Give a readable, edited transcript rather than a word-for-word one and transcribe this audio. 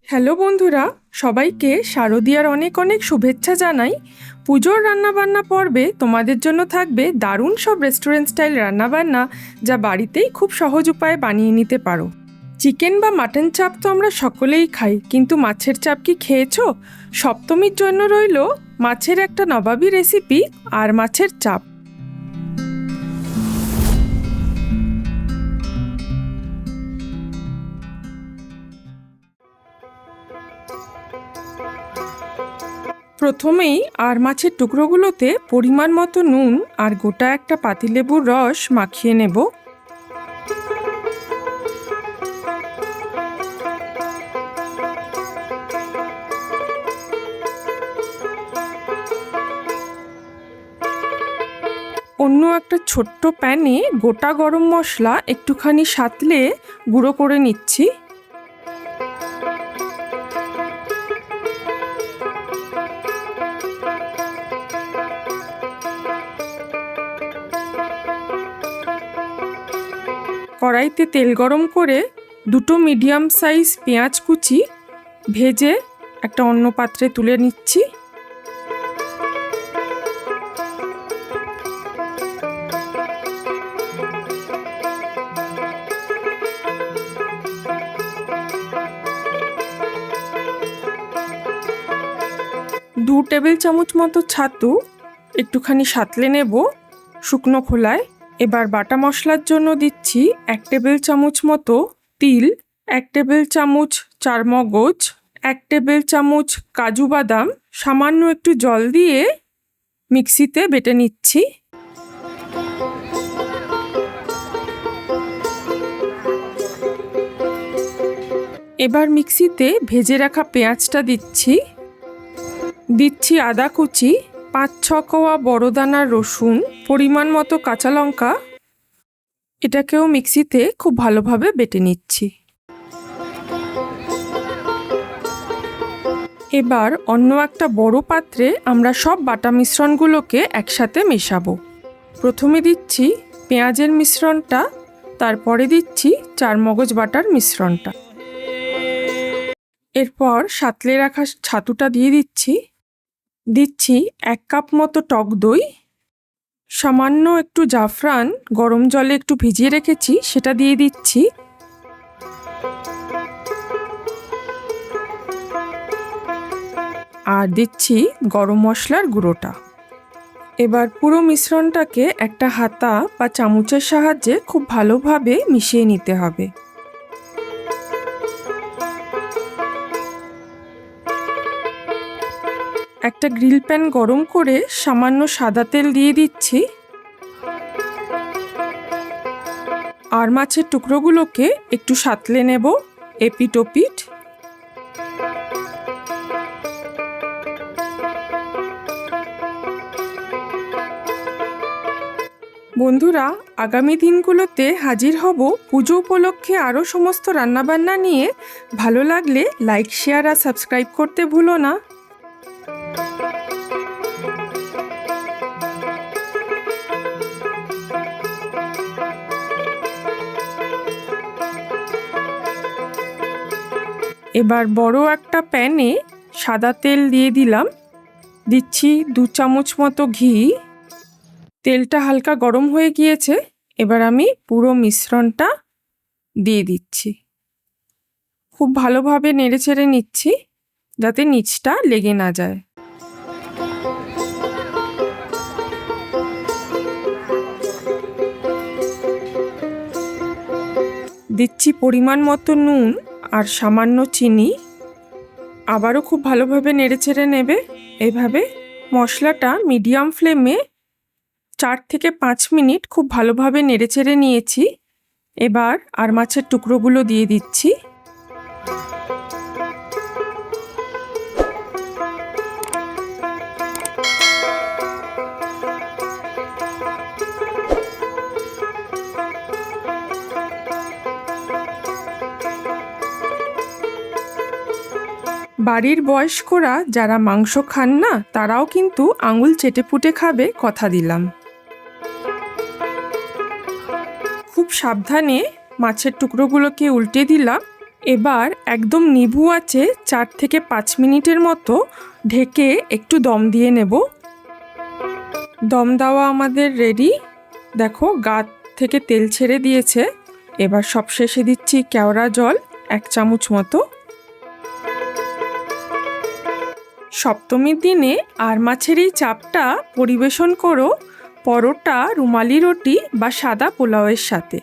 Hello বন্ধুরা, সবাইকে শারদিয়ার অনেক অনেক শুভেচ্ছা জানাই। পুজোর রান্নাবান্না পর্বে তোমাদের জন্য থাকবে দারুণ সব রেস্টুরেন্ট স্টাইল রান্নাবান্না, যা বাড়িতেই খুব সহজ উপায়ে বানিয়ে নিতে পারো। চিকেন বা মাটন চাপ তো আমরা সকলেই খাই, কিন্তু মাছের চাপ কি খেয়েছো? সপ্তমীর জন্য রইল মাছের একটা নবাবী রেসিপি আর মাছের চাপ। প্রথমেই আর মাছের টুকরোগুলোতে পরিমাণ মতো নুন আর গোটা একটা পাতিলেবুর রস মাখিয়ে নেব। অন্য একটা ছোট্ট প্যানে গোটা গরম মশলা একটুখানি সাঁতলে গুঁড়ো করে নিচ্ছি। কড়াইতে তেল গরম করে দুটো মিডিয়াম সাইজ পেঁয়াজ কুচি ভেজে একটা অন্য পাত্রে তুলে নিচ্ছি। দু টেবিল চামচ মতো ছাতু একটুখানি সাঁতলে নেব শুকনো খোলায়। এবার বাটা মশলার জন্য দিচ্ছি 1 টেবিল চামচ মতো তিল, 1 টেবিল চামচ চারমগজ, 1 টেবিল চামচ কাজু বাদাম সামান্য একটু জল দিয়ে মিক্সিতে বেটে নিচ্ছি। এবার মিক্সিতে ভেজে রাখা পেঁয়াজটা দিচ্ছি আদা কুচি, 5-6 কোয়া বড় দানার রসুন, পরিমাণ মতো কাঁচা লঙ্কা। এটাকেও মিক্সিতে খুব ভালোভাবে বেটে নিচ্ছি। এবার অন্য একটা বড় পাত্রে আমরা সব বাটা মিশ্রণগুলোকে একসাথে মেশাবো। প্রথমে দিচ্ছি পেঁয়াজের মিশ্রণটা, তারপরে দিচ্ছি চারমগজ বাটার মিশ্রণটা। এরপর সাঁতলে রাখা ছাতুটা দিয়ে দিচ্ছি 1 কাপ মতো টক দই, সামান্য একটু জাফরান গরম জলে একটু ভিজিয়ে রেখেছি সেটা দিয়ে দিচ্ছি। আর দিচ্ছি গরম মশলার গুঁড়োটা। এবার পুরো মিশ্রণটাকে একটা হাতা বা চামচের সাহায্যে খুব ভালোভাবে মিশিয়ে নিতে হবে। একটা গ্রিল প্যান গরম করে সামান্য সাদা তেল দিয়ে দিচ্ছি আর মাছের টুকরোগুলোকে একটু সাঁতলে নেব এপিট ওপিট। বন্ধুরা, আগামী দিনগুলোতে হাজির হব পুজো উপলক্ষে আরও সমস্ত রান্নাবান্না নিয়ে। ভালো লাগলে লাইক, শেয়ার আর সাবস্ক্রাইব করতে ভুলো না। এবার বড় একটা প্যানে সাদা তেল দিয়ে দিচ্ছি 2 চামচ মতো ঘি। তেলটা হালকা গরম হয়ে গিয়েছে, এবার আমি পুরো মিশ্রণটা দিয়ে দিচ্ছি। খুব ভালোভাবে নেড়েচেড়ে নিচ্ছি যাতে নিচটা লেগে না যায়। দিচ্ছি পরিমাণ মতো নুন আর সামান্য চিনি। আবারও খুব ভালোভাবে নেড়েচেড়ে নেবে। এভাবে মশলাটা মিডিয়াম ফ্লেমে 4 থেকে 5 মিনিট খুব ভালোভাবে নেড়েচেড়ে নিয়েছি। এবার আর মাছের টুকরোগুলো দিয়ে দিচ্ছি। বাড়ির বয়স্করা যারা মাংস খান না, তারাও কিন্তু আঙুল চেটেপুটে খাবে, কথা দিলাম। খুব সাবধানে মাছের টুকরোগুলোকে উল্টে দিলাম এবার একদম নিভু আছে 4 থেকে 5 মিনিটের মতো ঢেকে একটু দম দিয়ে নেব। দম দেওয়া আমাদের রেডি। দেখো গা থেকে তেল ছেড়ে দিয়েছে। এবার সবশেষে দিচ্ছি কেওড়া জল 1 চামচ মতো। সপ্তমীর দিনে আর মাছের এই চাপটা পরিবেশন করো পরোটা, রুমালি রুটি বা সাদা পোলাওয়ের সাথে।